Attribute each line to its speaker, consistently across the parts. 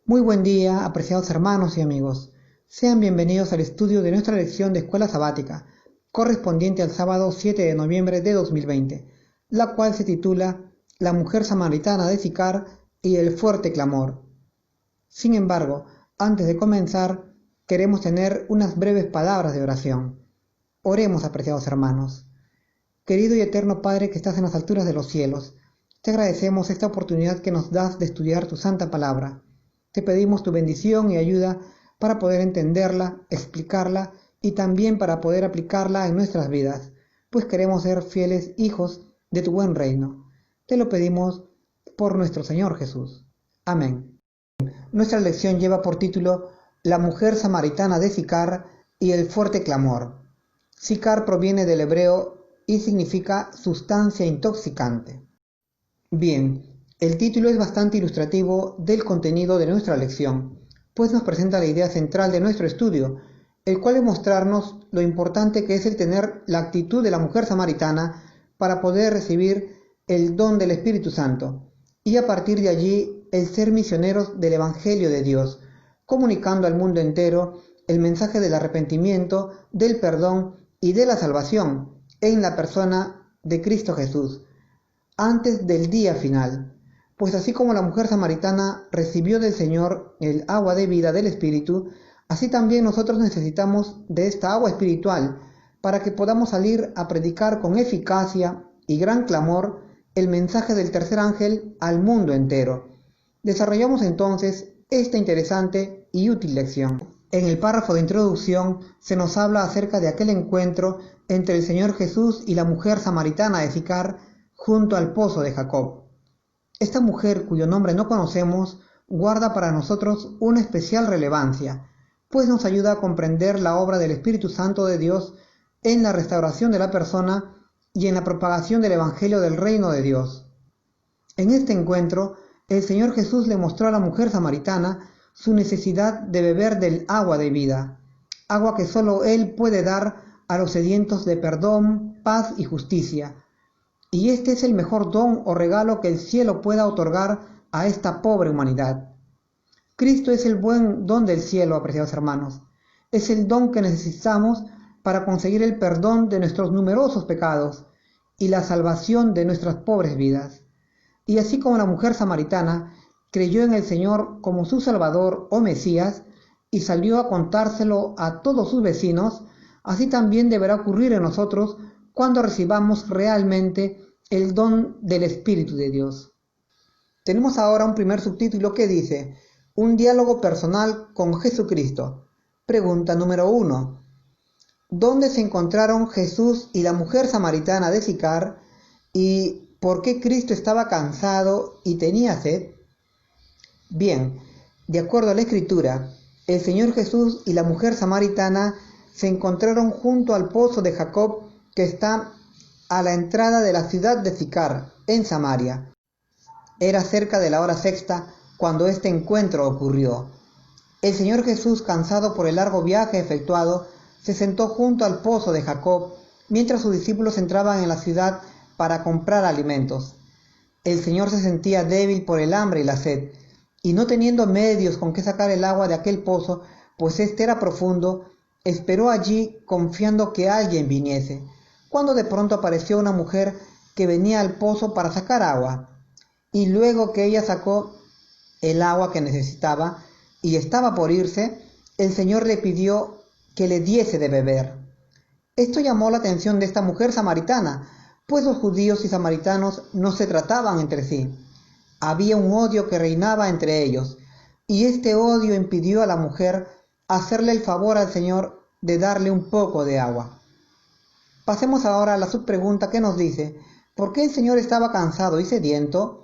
Speaker 1: Muy buen día, apreciados hermanos y amigos. Sean bienvenidos al estudio de nuestra lección de escuela sabática, correspondiente al sábado 7 de noviembre de 2020, la cual se titula La mujer samaritana de Sicar y el fuerte clamor. Sin embargo, antes de comenzar, queremos tener unas breves palabras de oración. Oremos, apreciados hermanos. Querido y eterno Padre que estás en las alturas de los cielos, te agradecemos esta oportunidad que nos das de estudiar tu santa palabra. Te pedimos tu bendición y ayuda para poder entenderla, explicarla y también para poder aplicarla en nuestras vidas, pues queremos ser fieles hijos de tu buen reino. Te lo pedimos por nuestro Señor Jesús. Amén. Nuestra lección lleva por título La mujer samaritana de Sicar y el fuerte clamor. Sicar proviene del hebreo y significa sustancia intoxicante. Bien, el título es bastante ilustrativo del contenido de nuestra lección, pues nos presenta la idea central de nuestro estudio, el cual es mostrarnos lo importante que es el tener la actitud de la mujer samaritana para poder recibir el don del Espíritu Santo, y a partir de allí el ser misioneros del Evangelio de Dios, comunicando al mundo entero el mensaje del arrepentimiento, del perdón y de la salvación en la persona de Cristo Jesús, antes del día final, pues así como la mujer samaritana recibió del Señor el agua de vida del Espíritu, así también nosotros necesitamos de esta agua espiritual para que podamos salir a predicar con eficacia y gran clamor el mensaje del tercer ángel al mundo entero. Desarrollamos entonces esta interesante y útil lección. En el párrafo de introducción se nos habla acerca de aquel encuentro entre el Señor Jesús y la mujer samaritana de Sicar junto al pozo de Jacob. Esta mujer, cuyo nombre no conocemos, guarda para nosotros una especial relevancia, pues nos ayuda a comprender la obra del Espíritu Santo de Dios en la restauración de la persona y en la propagación del Evangelio del Reino de Dios. En este encuentro, el Señor Jesús le mostró a la mujer samaritana su necesidad de beber del agua de vida, agua que solo Él puede dar a los sedientos de perdón, paz y justicia. Y este es el mejor don o regalo que el cielo pueda otorgar a esta pobre humanidad. Cristo es el buen don del cielo, apreciados hermanos. Es el don que necesitamos para conseguir el perdón de nuestros numerosos pecados y la salvación de nuestras pobres vidas. Y así como la mujer samaritana creyó en el Señor como su Salvador o Mesías y salió a contárselo a todos sus vecinos, así también deberá ocurrir en nosotros cuando recibamos realmente el don del Espíritu de Dios. Tenemos ahora un primer subtítulo que dice: un diálogo personal con Jesucristo. Pregunta número 1. ¿Dónde se encontraron Jesús y la mujer samaritana de Sicar y por qué Cristo estaba cansado y tenía sed? Bien, de acuerdo a la Escritura, el Señor Jesús y la mujer samaritana se encontraron junto al pozo de Jacob, que está a la entrada de la ciudad de Sicar, en Samaria. Era cerca de la hora sexta cuando este encuentro ocurrió. El Señor Jesús, cansado por el largo viaje efectuado, se sentó junto al pozo de Jacob, mientras sus discípulos entraban en la ciudad para comprar alimentos. El Señor se sentía débil por el hambre y la sed, y no teniendo medios con que sacar el agua de aquel pozo, pues éste era profundo, esperó allí confiando que alguien viniese, cuando de pronto apareció una mujer que venía al pozo para sacar agua, y luego que ella sacó el agua que necesitaba y estaba por irse, el Señor le pidió que le diese de beber. Esto llamó la atención de esta mujer samaritana, pues los judíos y samaritanos no se trataban entre sí. Había un odio que reinaba entre ellos, y este odio impidió a la mujer hacerle el favor al Señor de darle un poco de agua. Pasemos ahora a la subpregunta que nos dice: ¿por qué el Señor estaba cansado y sediento?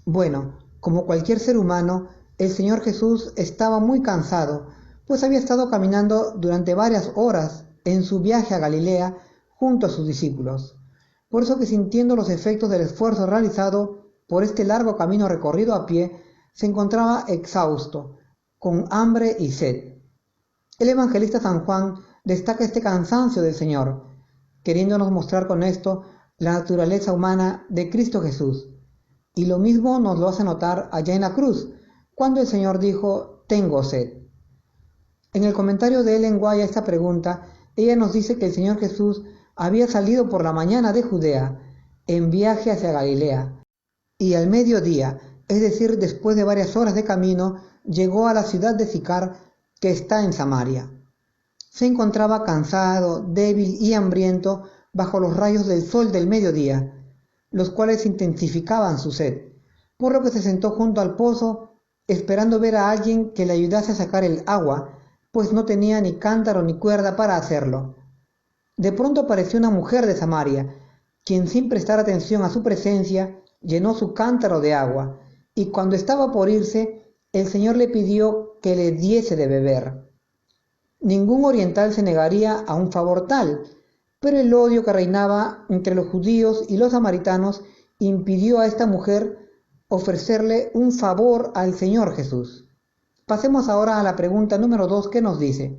Speaker 1: Bueno, como cualquier ser humano, el Señor Jesús estaba muy cansado, pues había estado caminando durante varias horas en su viaje a Galilea junto a sus discípulos. Por eso que, sintiendo los efectos del esfuerzo realizado por este largo camino recorrido a pie, se encontraba exhausto, con hambre y sed. El evangelista San Juan destaca este cansancio del Señor, queriéndonos mostrar con esto la naturaleza humana de Cristo Jesús. Y lo mismo nos lo hace notar allá en la cruz, cuando el Señor dijo, tengo sed. En el comentario de Ellen White a esta pregunta, ella nos dice que el Señor Jesús había salido por la mañana de Judea en viaje hacia Galilea y al mediodía, es decir, después de varias horas de camino, llegó a la ciudad de Sicar, que está en Samaria. Se encontraba cansado, débil y hambriento bajo los rayos del sol del mediodía, los cuales intensificaban su sed, por lo que se sentó junto al pozo, esperando ver a alguien que le ayudase a sacar el agua, pues no tenía ni cántaro ni cuerda para hacerlo. De pronto apareció una mujer de Samaria, quien sin prestar atención a su presencia, llenó su cántaro de agua, y cuando estaba por irse, el Señor le pidió que le diese de beber. Ningún oriental se negaría a un favor tal, pero el odio que reinaba entre los judíos y los samaritanos impidió a esta mujer ofrecerle un favor al Señor Jesús. Pasemos ahora a la pregunta número 2 que nos dice,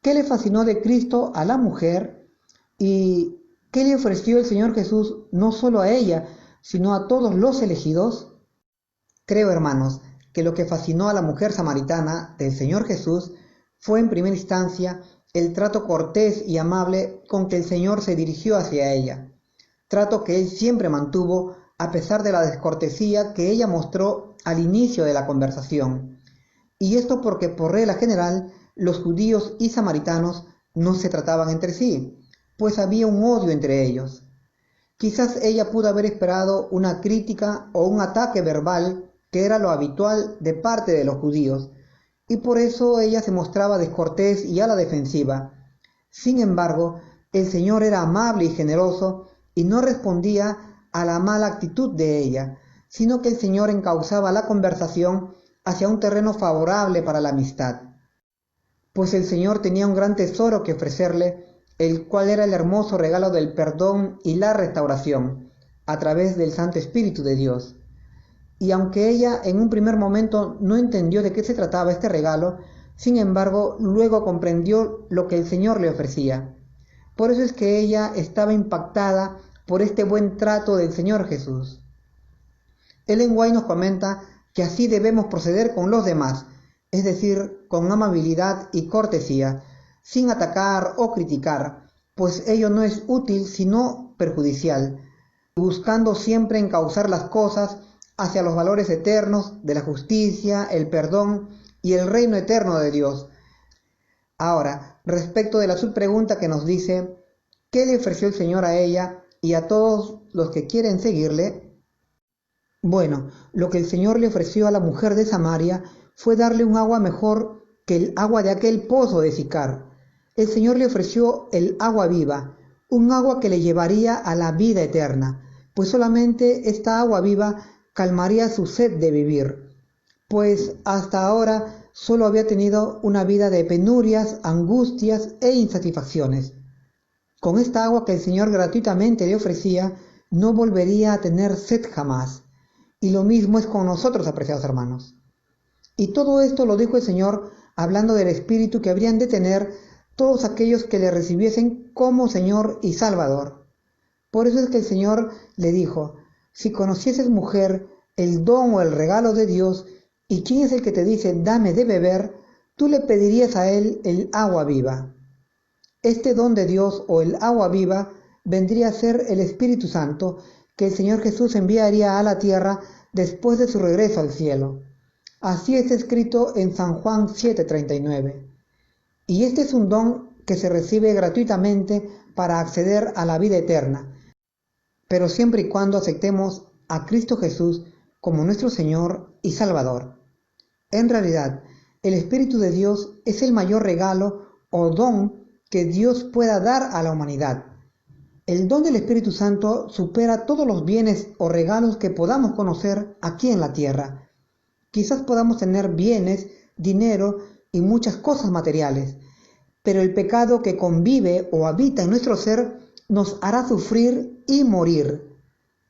Speaker 1: ¿qué le fascinó de Cristo a la mujer y qué le ofreció el Señor Jesús no solo a ella, sino a todos los elegidos? Creo, hermanos, que lo que fascinó a la mujer samaritana del Señor Jesús fue en primera instancia el trato cortés y amable con que el Señor se dirigió hacia ella, trato que él siempre mantuvo a pesar de la descortesía que ella mostró al inicio de la conversación. Y esto porque por regla general los judíos y samaritanos no se trataban entre sí, pues había un odio entre ellos. Quizás ella pudo haber esperado una crítica o un ataque verbal, que era lo habitual de parte de los judíos, y por eso ella se mostraba descortés y a la defensiva. Sin embargo, el Señor era amable y generoso y no respondía a la mala actitud de ella, sino que el Señor encauzaba la conversación hacia un terreno favorable para la amistad. Pues el Señor tenía un gran tesoro que ofrecerle, el cual era el hermoso regalo del perdón y la restauración, a través del Santo Espíritu de Dios. Y aunque ella en un primer momento no entendió de qué se trataba este regalo, sin embargo luego comprendió lo que el Señor le ofrecía. Por eso es que ella estaba impactada por este buen trato del Señor Jesús. Ellen White nos comenta que así debemos proceder con los demás, es decir, con amabilidad y cortesía, sin atacar o criticar, pues ello no es útil sino perjudicial, buscando siempre encauzar las cosas hacia los valores eternos de la justicia, el perdón y el reino eterno de Dios. Ahora, respecto de la subpregunta que nos dice, ¿qué le ofreció el Señor a ella y a todos los que quieren seguirle? Bueno, lo que el Señor le ofreció a la mujer de Samaria fue darle un agua mejor que el agua de aquel pozo de Sicar. El Señor le ofreció el agua viva, un agua que le llevaría a la vida eterna, pues solamente esta agua viva calmaría su sed de vivir, pues hasta ahora solo había tenido una vida de penurias, angustias e insatisfacciones. Con esta agua que el Señor gratuitamente le ofrecía, no volvería a tener sed jamás. Y lo mismo es con nosotros, apreciados hermanos. Y todo esto lo dijo el Señor hablando del espíritu que habrían de tener todos aquellos que le recibiesen como Señor y Salvador. Por eso es que el Señor le dijo, si conocieses, mujer, el don o el regalo de Dios, y quién es el que te dice, dame de beber, tú le pedirías a él el agua viva. Este don de Dios o el agua viva vendría a ser el Espíritu Santo que el Señor Jesús enviaría a la tierra después de su regreso al cielo. Así está escrito en San Juan 7:39. Y este es un don que se recibe gratuitamente para acceder a la vida eterna, pero siempre y cuando aceptemos a Cristo Jesús como nuestro Señor y Salvador. En realidad, el Espíritu de Dios es el mayor regalo o don que Dios pueda dar a la humanidad. El don del Espíritu Santo supera todos los bienes o regalos que podamos conocer aquí en la tierra. Quizás podamos tener bienes, dinero y muchas cosas materiales, pero el pecado que convive o habita en nuestro ser nos hará sufrir y morir.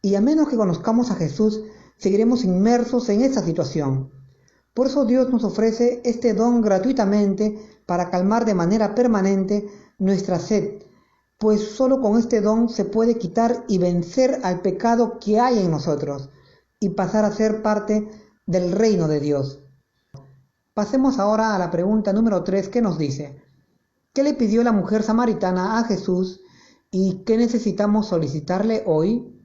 Speaker 1: Y a menos que conozcamos a Jesús, seguiremos inmersos en esa situación. Por eso Dios nos ofrece este don gratuitamente para calmar de manera permanente nuestra sed, pues solo con este don se puede quitar y vencer al pecado que hay en nosotros y pasar a ser parte del reino de Dios. Pasemos ahora a la pregunta número 3 que nos dice: ¿qué le pidió la mujer samaritana a Jesús y qué necesitamos solicitarle hoy?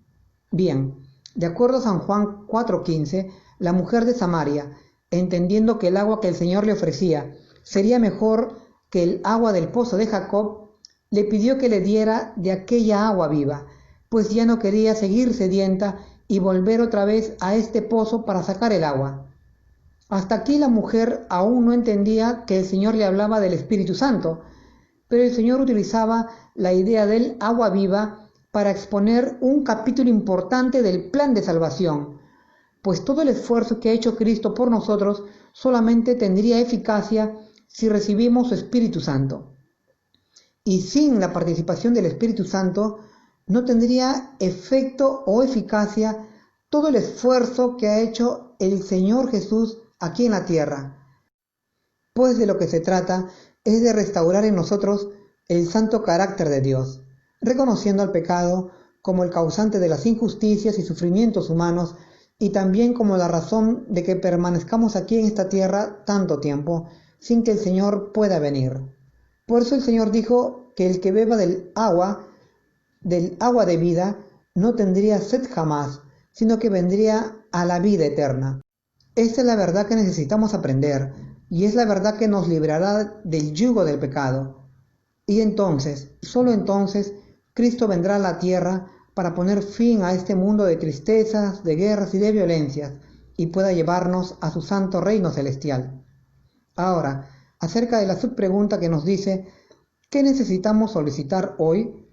Speaker 1: Bien, de acuerdo a San Juan 4:15, la mujer de Samaria, entendiendo que el agua que el Señor le ofrecía sería mejor que el agua del pozo de Jacob, le pidió que le diera de aquella agua viva, pues ya no quería seguir sedienta y volver otra vez a este pozo para sacar el agua. Hasta aquí la mujer aún no entendía que el Señor le hablaba del Espíritu Santo, pero el Señor utilizaba la idea del agua viva para exponer un capítulo importante del plan de salvación, pues todo el esfuerzo que ha hecho Cristo por nosotros solamente tendría eficacia si recibimos su Espíritu Santo. Y sin la participación del Espíritu Santo no tendría efecto o eficacia todo el esfuerzo que ha hecho el Señor Jesús aquí en la tierra. Pues de lo que se trata es de restaurar en nosotros el santo carácter de Dios, reconociendo al pecado como el causante de las injusticias y sufrimientos humanos y también como la razón de que permanezcamos aquí en esta tierra tanto tiempo sin que el Señor pueda venir. Por eso el Señor dijo que el que beba del agua de vida, no tendría sed jamás, sino que vendría a la vida eterna. Esta es la verdad que necesitamos aprender, y es la verdad que nos librará del yugo del pecado. Y entonces, solo entonces, Cristo vendrá a la tierra para poner fin a este mundo de tristezas, de guerras y de violencias, y pueda llevarnos a su santo reino celestial. Ahora, acerca de la subpregunta que nos dice: ¿qué necesitamos solicitar hoy?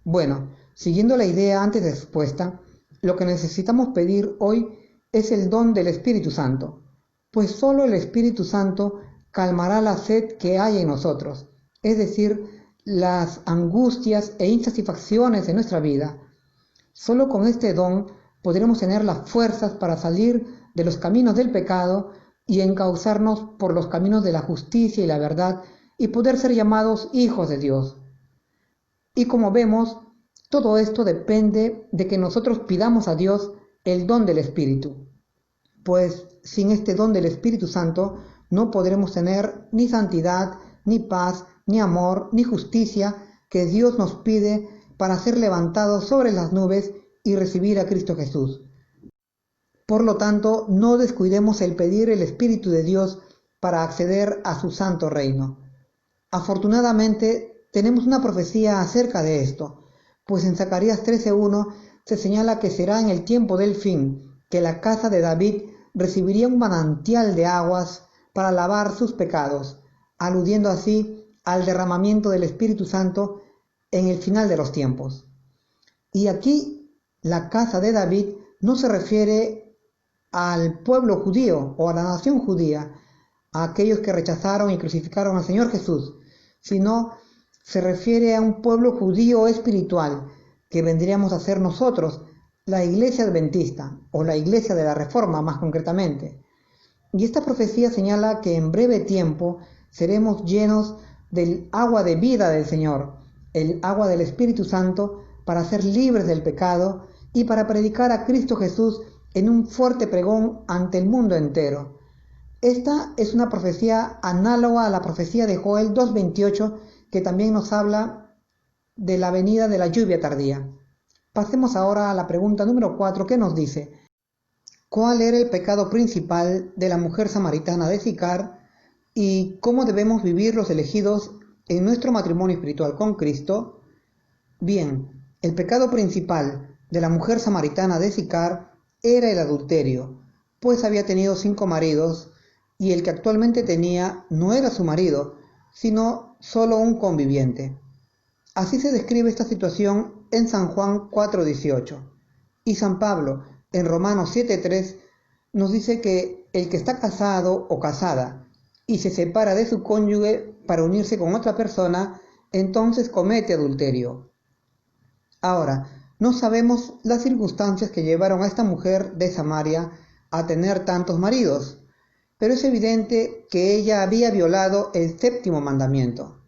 Speaker 1: Bueno, siguiendo la idea antes expuesta, lo que necesitamos pedir hoy es el don del Espíritu Santo, pues solo el Espíritu Santo calmará la sed que hay en nosotros, es decir, las angustias e insatisfacciones de nuestra vida. Solo con este don podremos tener las fuerzas para salir de los caminos del pecado y encauzarnos por los caminos de la justicia y la verdad y poder ser llamados hijos de Dios. Y como vemos, todo esto depende de que nosotros pidamos a Dios el don del Espíritu, pues sin este don del Espíritu Santo no podremos tener ni santidad, ni paz, ni amor, ni justicia que Dios nos pide para ser levantados sobre las nubes y recibir a Cristo Jesús. Por lo tanto, no descuidemos el pedir el Espíritu de Dios para acceder a su santo reino. Afortunadamente, tenemos una profecía acerca de esto, pues en Zacarías 13:1 se señala que será en el tiempo del fin que la casa de David recibiría un manantial de aguas para lavar sus pecados, aludiendo así al derramamiento del Espíritu Santo en el final de los tiempos. Y aquí la casa de David no se refiere al pueblo judío o a la nación judía, a aquellos que rechazaron y crucificaron al Señor Jesús, sino se refiere a un pueblo judío espiritual que vendríamos a ser nosotros, la Iglesia Adventista o la Iglesia de la Reforma más concretamente. Y esta profecía señala que en breve tiempo seremos llenos del agua de vida del Señor, el agua del Espíritu Santo, para ser libres del pecado y para predicar a Cristo Jesús en un fuerte pregón ante el mundo entero. Esta es una profecía análoga a la profecía de Joel 2:28, que también nos habla de la venida de la lluvia tardía. Pasemos ahora a la pregunta número 4, que nos dice: ¿cuál era el pecado principal de la mujer samaritana de Sicar y cómo debemos vivir los elegidos en nuestro matrimonio espiritual con Cristo? Bien, el pecado principal de la mujer samaritana de Sicar era el adulterio, pues había tenido 5 maridos y el que actualmente tenía no era su marido, sino solo un conviviente. Así se describe esta situación en San Juan 4:18. Y San Pablo, en Romanos 7:3, nos dice que el que está casado o casada y se separa de su cónyuge para unirse con otra persona, entonces comete adulterio. Ahora, no sabemos las circunstancias que llevaron a esta mujer de Samaria a tener tantos maridos, pero es evidente que ella había violado el 7º mandamiento.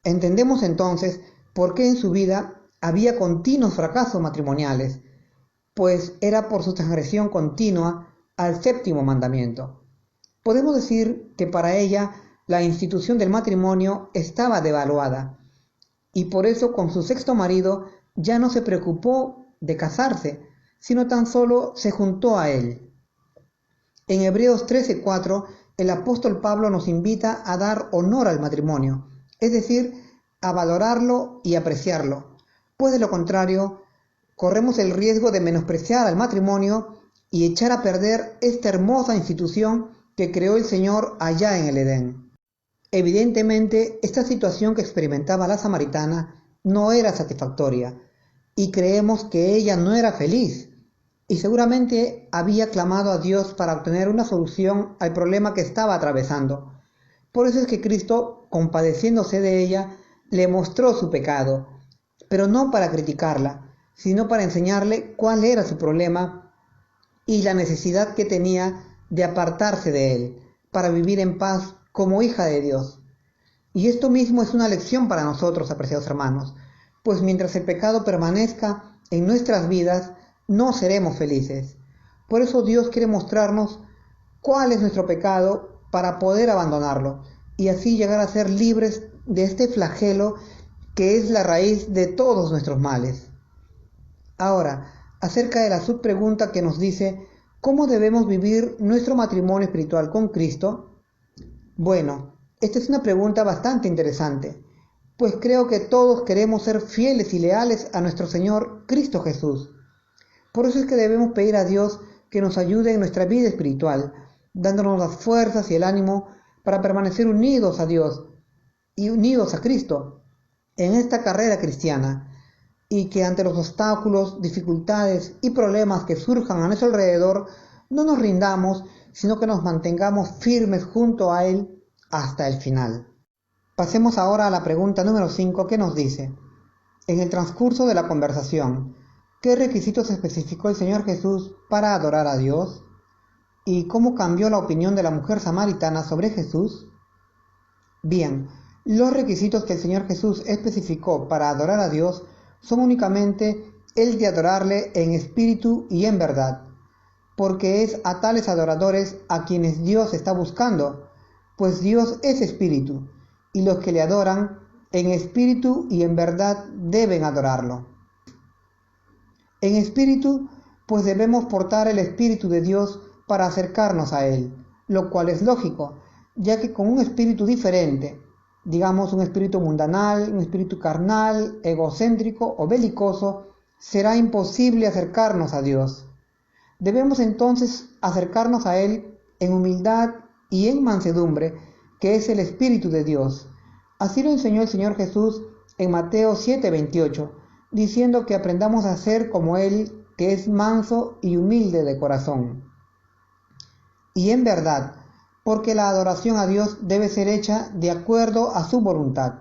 Speaker 1: Entendemos entonces por qué en su vida había continuos fracasos matrimoniales, pues era por su transgresión continua al 7º mandamiento. Podemos decir que para ella la institución del matrimonio estaba devaluada y por eso con su sexto marido ya no se preocupó de casarse, sino tan solo se juntó a él. En Hebreos 13:4, el apóstol Pablo nos invita a dar honor al matrimonio, es decir, a valorarlo y apreciarlo, pues de lo contrario, corremos el riesgo de menospreciar al matrimonio y echar a perder esta hermosa institución que creó el Señor allá en el Edén. Evidentemente, esta situación que experimentaba la samaritana no era satisfactoria y creemos que ella no era feliz y seguramente había clamado a Dios para obtener una solución al problema que estaba atravesando. Por eso es que Cristo, compadeciéndose de ella, le mostró su pecado, pero no para criticarla, sino para enseñarle cuál era su problema y la necesidad que tenía de apartarse de él, para vivir en paz como hija de Dios. Y esto mismo es una lección para nosotros, apreciados hermanos, pues mientras el pecado permanezca en nuestras vidas, no seremos felices. Por eso Dios quiere mostrarnos cuál es nuestro pecado para poder abandonarlo y así llegar a ser libres de este flagelo que es la raíz de todos nuestros males. Ahora, acerca de la subpregunta que nos dice, ¿cómo debemos vivir nuestro matrimonio espiritual con Cristo? Bueno, esta es una pregunta bastante interesante, pues creo que todos queremos ser fieles y leales a nuestro Señor Cristo Jesús. Por eso es que debemos pedir a Dios que nos ayude en nuestra vida espiritual, dándonos las fuerzas y el ánimo para permanecer unidos a Dios y unidos a Cristo en esta carrera cristiana, y que ante los obstáculos, dificultades y problemas que surjan a nuestro alrededor, no nos rindamos, sino que nos mantengamos firmes junto a Él hasta el final. Pasemos ahora a la pregunta número 5 que nos dice, en el transcurso de la conversación, ¿qué requisitos especificó el Señor Jesús para adorar a Dios? ¿Y cómo cambió la opinión de la mujer samaritana sobre Jesús? Bien, los requisitos que el Señor Jesús especificó para adorar a Dios son únicamente el de adorarle en espíritu y en verdad, porque es a tales adoradores a quienes Dios está buscando, pues Dios es espíritu, y los que le adoran en espíritu y en verdad deben adorarlo. En espíritu, pues debemos portar el espíritu de Dios para acercarnos a Él, lo cual es lógico, ya que con un espíritu diferente, digamos un espíritu mundanal, un espíritu carnal, egocéntrico o belicoso, será imposible acercarnos a Dios. Debemos entonces acercarnos a Él en humildad y en mansedumbre, que es el Espíritu de Dios. Así lo enseñó el Señor Jesús en Mateo 7:28, diciendo que aprendamos a ser como Él, que es manso y humilde de corazón. Y en verdad, porque la adoración a Dios debe ser hecha de acuerdo a su voluntad,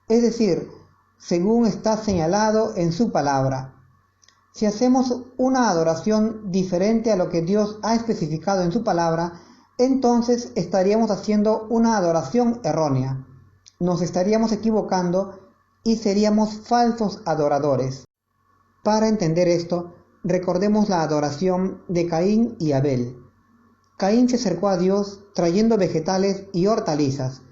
Speaker 1: es decir, según está señalado en su palabra. Si hacemos una adoración diferente a lo que Dios ha especificado en su palabra, entonces estaríamos haciendo una adoración errónea. Nos estaríamos equivocando y seríamos falsos adoradores. Para entender esto, recordemos la adoración de Caín y Abel. Caín se acercó a Dios trayendo vegetales y hortalizas.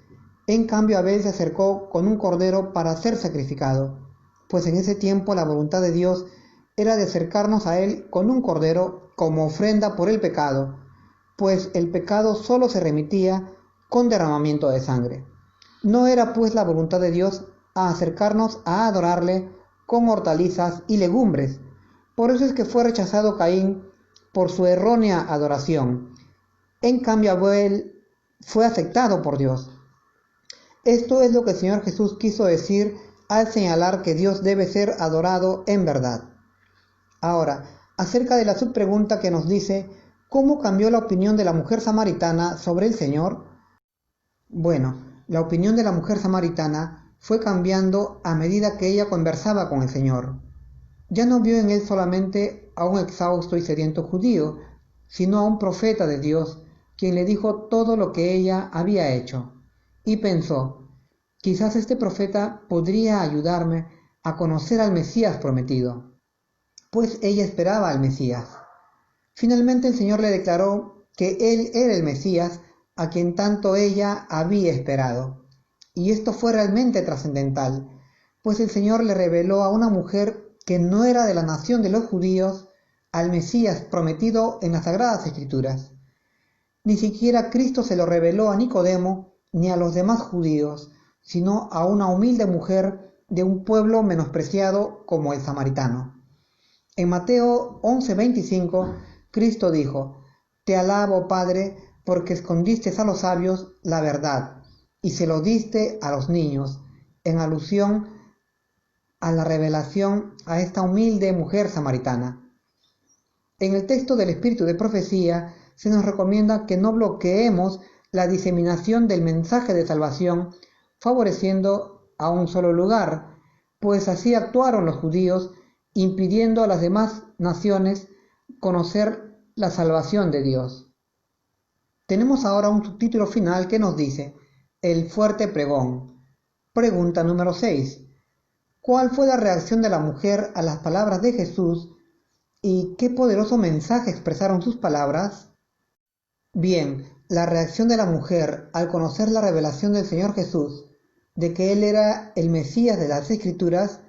Speaker 1: En cambio, Abel se acercó con un cordero para ser sacrificado, pues en ese tiempo la voluntad de Dios era de acercarnos a Él con un cordero como ofrenda por el pecado, pues el pecado solo se remitía con derramamiento de sangre. No era pues la voluntad de Dios a acercarnos a adorarle con hortalizas y legumbres. Por eso es que fue rechazado Caín por su errónea adoración. En cambio, Abel fue aceptado por Dios. Esto es lo que el Señor Jesús quiso decir al señalar que Dios debe ser adorado en verdad. Ahora, acerca de la subpregunta que nos dice, ¿cómo cambió la opinión de la mujer samaritana sobre el Señor? Bueno, la opinión de la mujer samaritana fue cambiando a medida que ella conversaba con el Señor. Ya no vio en él solamente a un exhausto y sediento judío, sino a un profeta de Dios, quien le dijo todo lo que ella había hecho. Y pensó, quizás este profeta podría ayudarme a conocer al Mesías prometido, pues ella esperaba al Mesías. Finalmente el Señor le declaró que él era el Mesías, a quien tanto ella había esperado. Y esto fue realmente trascendental, pues el Señor le reveló a una mujer que no era de la nación de los judíos al Mesías prometido en las Sagradas Escrituras. Ni siquiera Cristo se lo reveló a Nicodemo ni a los demás judíos, sino a una humilde mujer de un pueblo menospreciado como el samaritano. En Mateo 11:25, Cristo dijo: Te alabo, Padre, porque escondiste a los sabios la verdad y se lo diste a los niños, en alusión a la revelación a esta humilde mujer samaritana. En el texto del Espíritu de Profecía se nos recomienda que no bloqueemos la diseminación del mensaje de salvación favoreciendo a un solo lugar, pues así actuaron los judíos, impidiendo a las demás naciones conocer la salvación de Dios. Tenemos ahora un subtítulo final que nos dice: El fuerte pregón. Pregunta número 6. ¿Cuál fue la reacción de la mujer a las palabras de Jesús y qué poderoso mensaje expresaron sus palabras? Bien, la reacción de la mujer al conocer la revelación del Señor Jesús de que Él era el Mesías de las Escrituras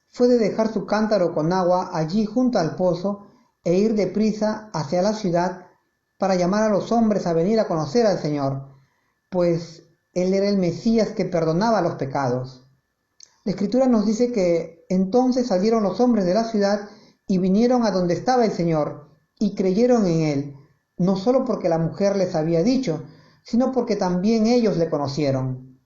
Speaker 1: fue de dejar su cántaro con agua allí junto al pozo e ir deprisa hacia la ciudad para llamar a los hombres a venir a conocer al Señor, pues Él era el Mesías que perdonaba los pecados. La Escritura nos dice que entonces salieron los hombres de la ciudad y vinieron a donde estaba el Señor y creyeron en Él, no solo porque la mujer les había dicho, sino porque también ellos le conocieron.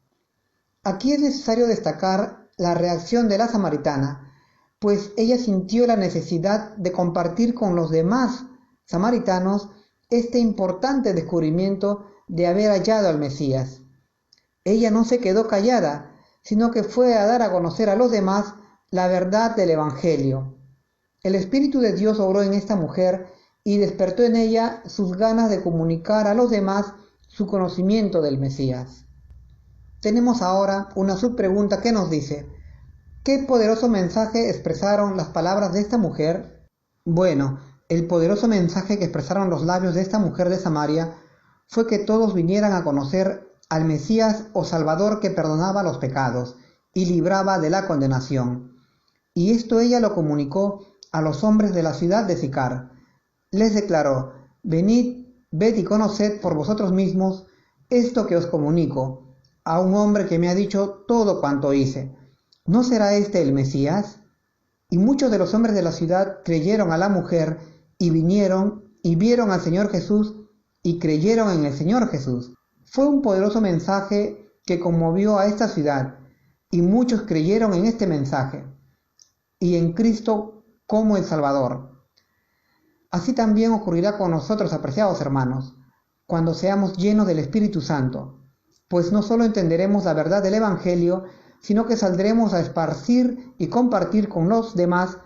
Speaker 1: Aquí es necesario destacar la reacción de la samaritana, pues ella sintió la necesidad de compartir con los demás samaritanos este importante descubrimiento de haber hallado al Mesías. Ella no se quedó callada, sino que fue a dar a conocer a los demás la verdad del Evangelio. El Espíritu de Dios obró en esta mujer y despertó en ella sus ganas de comunicar a los demás su conocimiento del Mesías. Tenemos ahora una subpregunta que nos dice: ¿qué poderoso mensaje expresaron las palabras de esta mujer? Bueno, el poderoso mensaje que expresaron los labios de esta mujer de Samaria fue que todos vinieran a conocer al Mesías o Salvador que perdonaba los pecados y libraba de la condenación. Y esto ella lo comunicó a los hombres de la ciudad de Sicar. Les declaró: Venid, ved y conoced por vosotros mismos esto que os comunico, a un hombre que me ha dicho todo cuanto hice. ¿No será este el Mesías? Y muchos de los hombres de la ciudad creyeron a la mujer y vinieron y vieron al Señor Jesús y creyeron en el Señor Jesús. Fue un poderoso mensaje que conmovió a esta ciudad y muchos creyeron en este mensaje y en Cristo como el Salvador. Así también ocurrirá con nosotros, apreciados hermanos, cuando seamos llenos del Espíritu Santo, pues no solo entenderemos la verdad del Evangelio, sino que saldremos a esparcir y compartir con los demás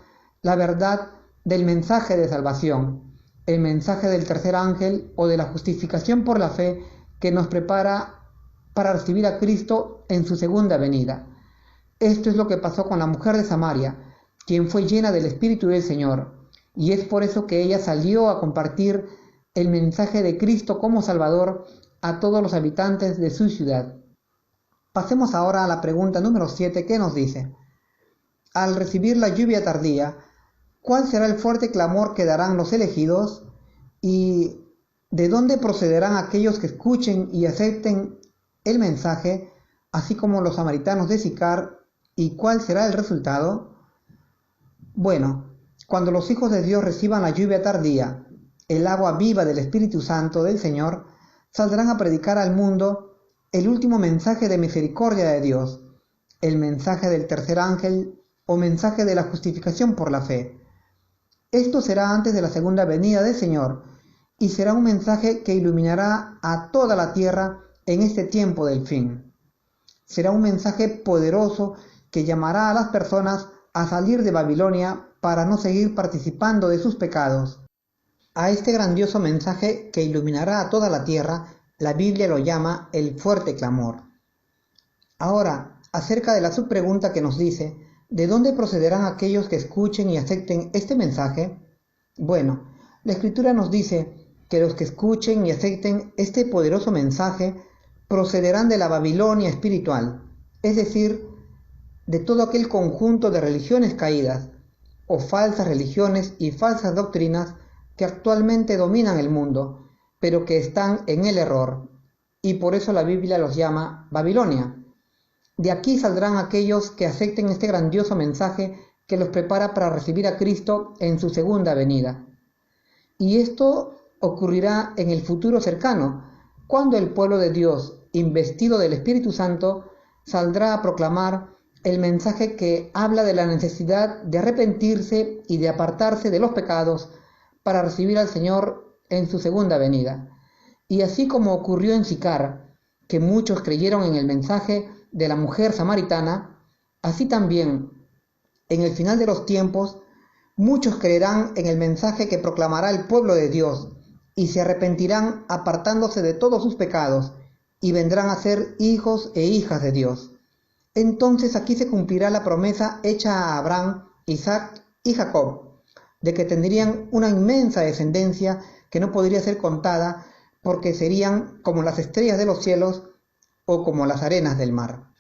Speaker 1: la verdad del mensaje de salvación, el mensaje del tercer ángel o de la justificación por la fe que nos prepara para recibir a Cristo en su segunda venida. Esto es lo que pasó con la mujer de Samaria, quien fue llena del Espíritu del Señor, y es por eso que ella salió a compartir el mensaje de Cristo como Salvador a todos los habitantes de su ciudad. Pasemos ahora a la pregunta número 7 que nos dice: al recibir la lluvia tardía, ¿cuál será el fuerte clamor que darán los elegidos? ¿Y de dónde procederán aquellos que escuchen y acepten el mensaje, así como los samaritanos de Sicar? ¿Y cuál será el resultado? Bueno, cuando los hijos de Dios reciban la lluvia tardía, el agua viva del Espíritu Santo del Señor, saldrán a predicar al mundo el último mensaje de misericordia de Dios, el mensaje del tercer ángel o mensaje de la justificación por la fe. Esto será antes de la segunda venida del Señor y será un mensaje que iluminará a toda la tierra en este tiempo del fin. Será un mensaje poderoso que llamará a las personas a salir de Babilonia para no seguir participando de sus pecados. A este grandioso mensaje que iluminará a toda la tierra, la Biblia lo llama el fuerte clamor. Ahora, acerca de la subpregunta que nos dice: ¿de dónde procederán aquellos que escuchen y acepten este mensaje? Bueno, la Escritura nos dice que los que escuchen y acepten este poderoso mensaje procederán de la Babilonia espiritual, es decir, de todo aquel conjunto de religiones caídas, o falsas religiones y falsas doctrinas que actualmente dominan el mundo, pero que están en el error, y por eso la Biblia los llama Babilonia. De aquí saldrán aquellos que acepten este grandioso mensaje que los prepara para recibir a Cristo en su segunda venida. Y esto ocurrirá en el futuro cercano, cuando el pueblo de Dios, investido del Espíritu Santo, saldrá a proclamar el mensaje que habla de la necesidad de arrepentirse y de apartarse de los pecados para recibir al Señor en su segunda venida. Y así como ocurrió en Sicar, que muchos creyeron en el mensaje de la mujer samaritana, así también en el final de los tiempos muchos creerán en el mensaje que proclamará el pueblo de Dios y se arrepentirán apartándose de todos sus pecados y vendrán a ser hijos e hijas de Dios. Entonces aquí se cumplirá la promesa hecha a Abraham, Isaac y Jacob, de que tendrían una inmensa descendencia que no podría ser contada porque serían como las estrellas de los cielos o como las arenas del mar.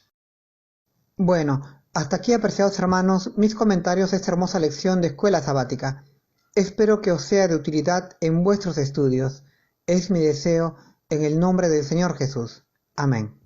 Speaker 1: Bueno, hasta aquí, apreciados hermanos, mis comentarios de esta hermosa lección de escuela sabática. Espero que os sea de utilidad en vuestros estudios. Es mi deseo en el nombre del Señor Jesús. Amén.